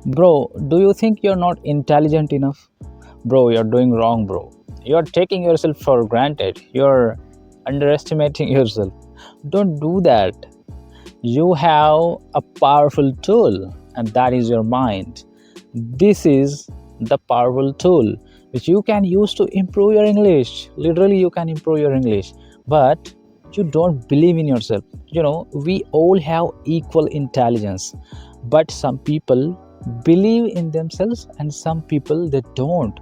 Bro, do you think you're not intelligent enough? Bro, you're doing wrong, bro. You're taking yourself for granted. You're underestimating yourself. Don't do that. You have a powerful tool, and that is your mind. This is the powerful tool which you can use to improve your English. Literally, you can improve your English, but you don't believe in yourself. We all have equal intelligence, but some people believe in themselves and some people they don't.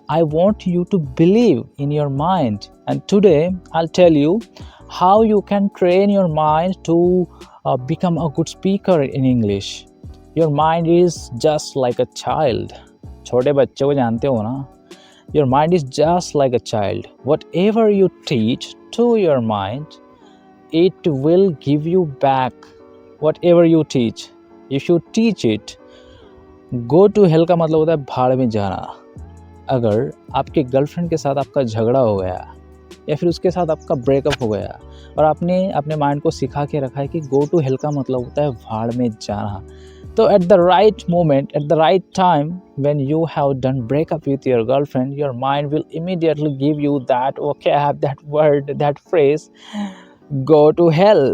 I want you to believe in your mind, and today I'll tell you how you can train your mind to become a good speaker in English. Your mind is just like a child. छोटे बच्चे को जानते हो ना? Your mind is just like a child. Whatever you teach to your mind, it will give you back. Whatever you teach, if you teach it, go to hell का मतलब होता है भाड़ में जाना. अगर आपके गर्लफ्रेंड के साथ आपका झगड़ा हो गया या फिर उसके साथ आपका ब्रेकअप हो गया और आपने अपने माइंड को सिखा के रखा है कि गो टू हेल का मतलब होता है भाड़ में जाना, तो at the right moment, at the right time, when you have done breakup with your girlfriend, your mind will immediately give you that, okay, I have that word, that phrase, go to hell,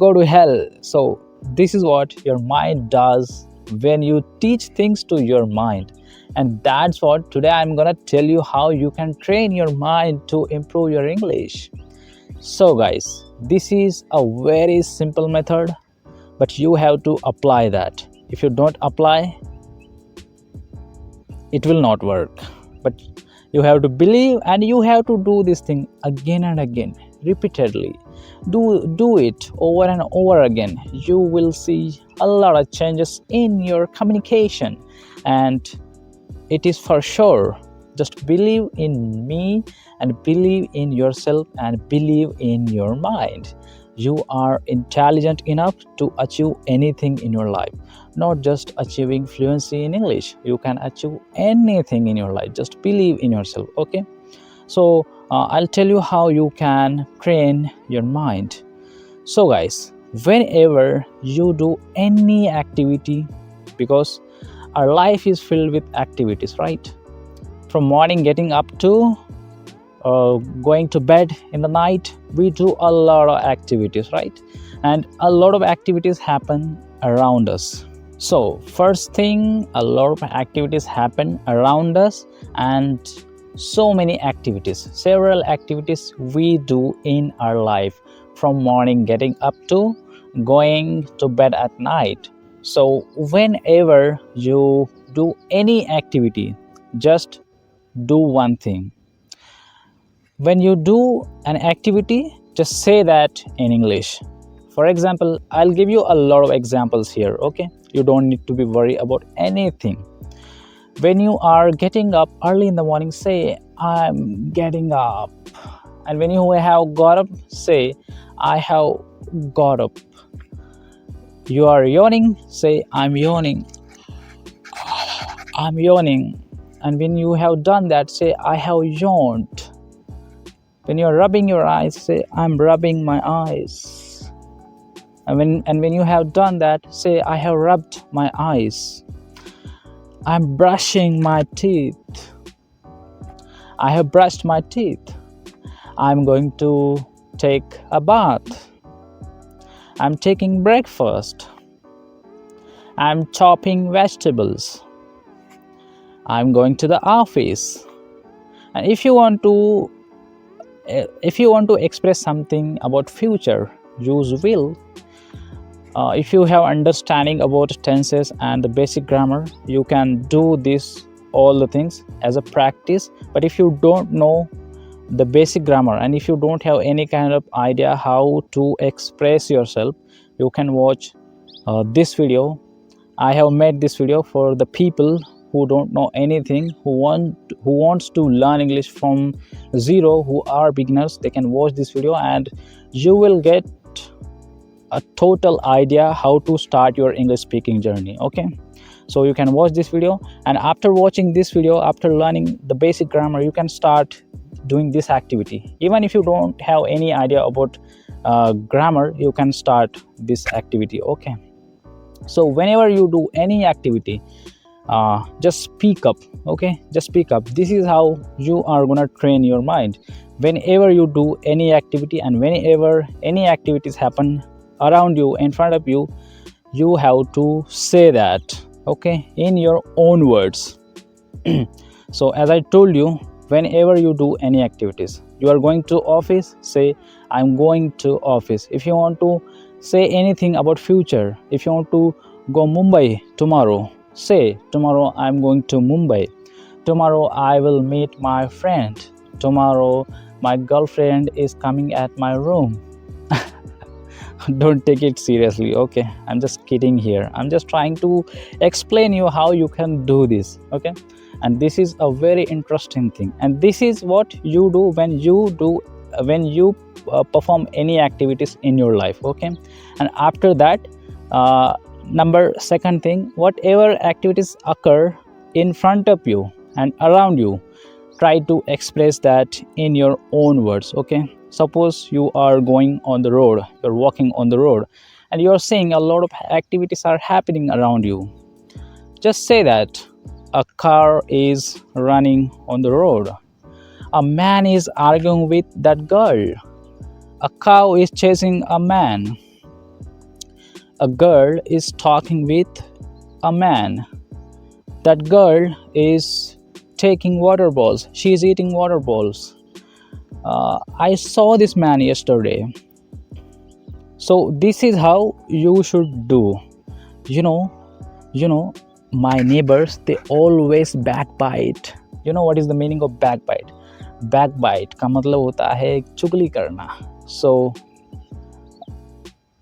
go to hell. So this is what your mind does when you teach things to your mind. And that's what today I'm gonna tell you how you can train your mind to improve your English. So guys, this is a very simple method, but you have to apply that. If you don't apply, it will not work. But you have to believe and you have to do this thing again and again, repeatedly. Do it over and over again. You will see a lot of changes in your communication, and it is for sure. Just believe in me and believe in yourself and believe in your mind. You are intelligent enough to achieve anything in your life, not just achieving fluency in English. You can achieve anything in your life. Just believe in yourself, okay? So I'll tell you how you can train your mind. So guys, whenever you do any activity, because our life is filled with activities, right? From morning getting up to going to bed in the night, we do a lot of activities, right? And a lot of activities happen around us. So first thing, a lot of activities happen around us, and so many activities, several activities we do in our life, from morning getting up to going to bed at night. So whenever you do any activity, just do one thing. When you do an activity, just say that in English. For example, I'll give you a lot of examples here, okay? You don't need to be worried about anything. When you are getting up early in the morning, say, I'm getting up. And when you have got up, say, I have got up. You are yawning, say, I'm yawning. I'm yawning. And when you have done that, say, I have yawned. When you're rubbing your eyes, say, I'm rubbing my eyes. And when you have done that, say, I have rubbed my eyes. I'm brushing my teeth. I have brushed my teeth. I'm going to take a bath. I'm taking breakfast. I'm chopping vegetables. I'm going to the office. And if you want to express something about future, use will. If you have understanding about tenses and the basic grammar, you can do this, all the things as a practice. But if you don't know the basic grammar and if you don't have any kind of idea how to express yourself, you can watch this video. I have made this video for the people who don't know anything, who wants to learn English from zero, who are beginners. They can watch this video and you will get a total idea how to start your English speaking journey, okay? So you can watch this video, and after watching this video, after learning the basic grammar, you can start doing this activity. Even if you don't have any idea about grammar, you can start this activity, okay? So whenever you do any activity, just speak up. Okay, just speak up. This is how you are gonna train your mind. Whenever you do any activity and whenever any activities happen around you, in front of you, you have to say that, okay, in your own words. So as I told you, whenever you do any activities, you are going to office, say I'm going to office. If you want to say anything about future, if you want to go Mumbai tomorrow, say tomorrow I'm going to Mumbai. Tomorrow I will meet my friend. Tomorrow my girlfriend is coming at my room. Don't take it seriously, okay? I'm just kidding here. I'm just trying to explain you how you can do this, okay? And this is a very interesting thing, and this is what you do when you perform any activities in your life, okay? And after that, number second thing, whatever activities occur in front of you and around you, try to express that in your own words, okay? Suppose you are going on the road, you're walking on the road, and you're seeing a lot of activities are happening around you. Just say that a car is running on the road, a man is arguing with that girl, a cow is chasing a man, a girl is talking with a man, that girl is taking water balls, she is eating water balls. I saw this man yesterday. So this is how you should do. You know, you know, my neighbors, they always backbite. You know what is the meaning of backbite? Backbite का मतलब होता है चुगली करना. So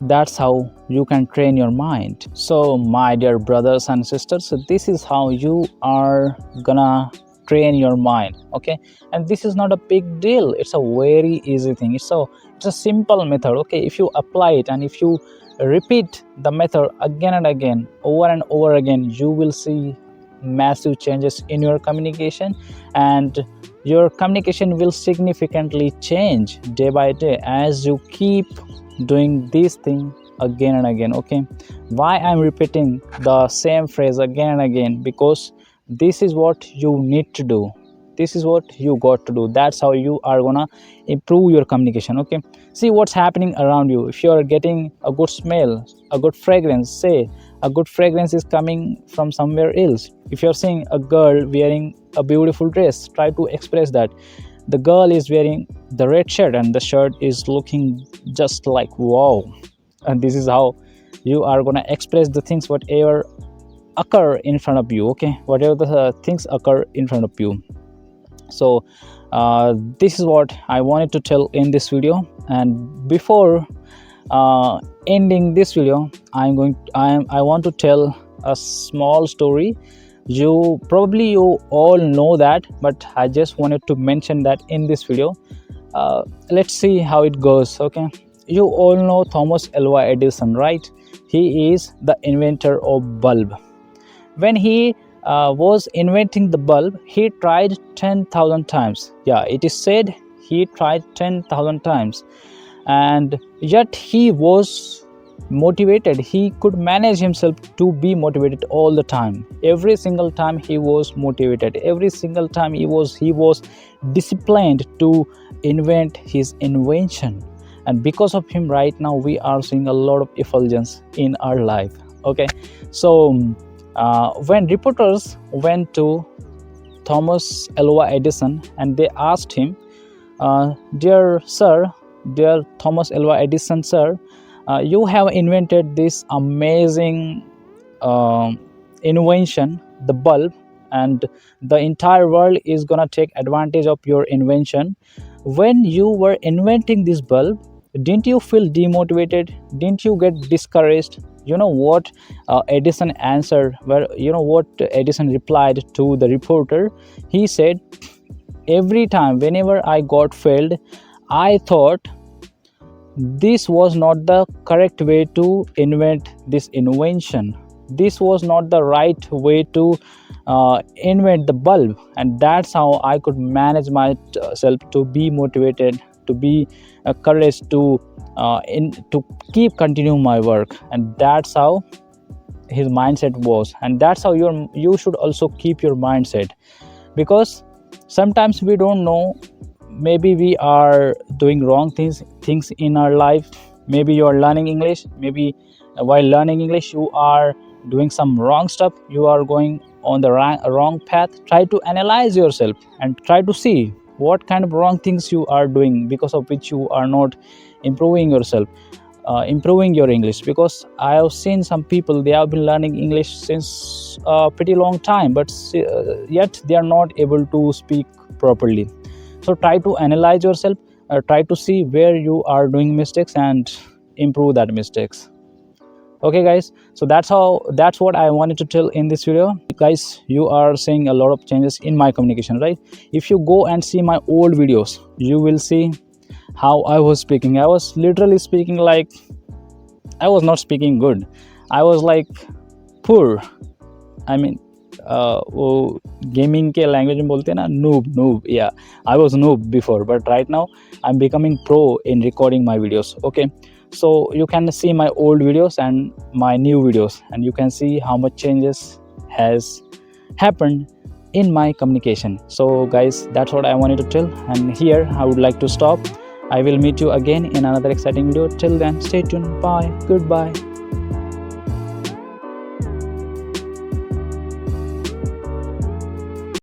that's how you can train your mind. So my dear brothers and sisters, so this is how you are gonna train your mind, okay? And this is not a big deal, it's a very easy thing. It's a simple method, okay? If you apply it and if you repeat the method again and again, over and over again, you will see massive changes in your communication, and your communication will significantly change day by day as you keep doing this thing again and again, okay? Why I'm repeating the same phrase again and again? Because this is what you need to do, this is what you got to do. That's how you are gonna improve your communication, okay? See what's happening around you. If you're getting a good smell, a good fragrance, say a good fragrance is coming from somewhere else. If you're seeing a girl wearing a beautiful dress, try to express that the girl is wearing the red shirt and the shirt is looking just like wow. And this is how you are gonna express the things whatever occur in front of you, okay? Whatever the things occur in front of you. So this is what I wanted to tell in this video. And before ending this video, I want to tell a small story. You all know that, but I just wanted to mention that in this video. Let's see how it goes, okay? You all know Thomas Alva Edison, right? He is the inventor of bulb. When he was inventing the bulb, he tried 10,000 times. Yeah, it is said he tried 10,000 times, and yet he was motivated. He could manage himself to be motivated all the time. Every single time he was motivated, every single time he was disciplined to invent his invention. And because of him, right now we are seeing a lot of effulgence in our life, okay? So when reporters went to Thomas Alva Edison and they asked him, dear Thomas Alva Edison sir, you have invented this amazing invention, the bulb, and the entire world is gonna take advantage of your invention. When you were inventing this bulb, didn't you feel demotivated? Didn't you get discouraged? You know what Edison answered? Well, you know what Edison replied to the reporter? He said, every time whenever I got failed, I thought this was not the correct way to invent this invention. This was not the right way to invent the bulb, and that's how I could manage myself to be motivated, to be courage to keep continuing my work. And that's how his mindset was. And that's how you should also keep your mindset, because sometimes we don't know, maybe we are doing wrong things in our life. Maybe you are learning English, maybe while learning English you are doing some wrong stuff, you are going on the wrong path. Try to analyze yourself and try to see what kind of wrong things you are doing, because of which you are not improving yourself, improving your English. Because I have seen some people, they have been learning English since a pretty long time, but yet they are not able to speak properly. So try to analyze yourself, try to see where you are doing mistakes and improve that mistakes. Okay guys, so that's what I wanted to tell in this video. Guys, you are seeing a lot of changes in my communication, right? If you go and see my old videos, you will see how I was speaking. I was literally speaking like I was not speaking good. I was like poor. I mean, वो gaming के language में बोलते हैं ना, noob, yeah, I was noob before, but right now I'm becoming pro in recording my videos. Okay, so you can see my old videos and my new videos, and you can see how much changes has happened in my communication. So guys, that's what I wanted to tell, and here I would like to stop. I will meet you again in another exciting video. Till then, stay tuned. Bye. Goodbye.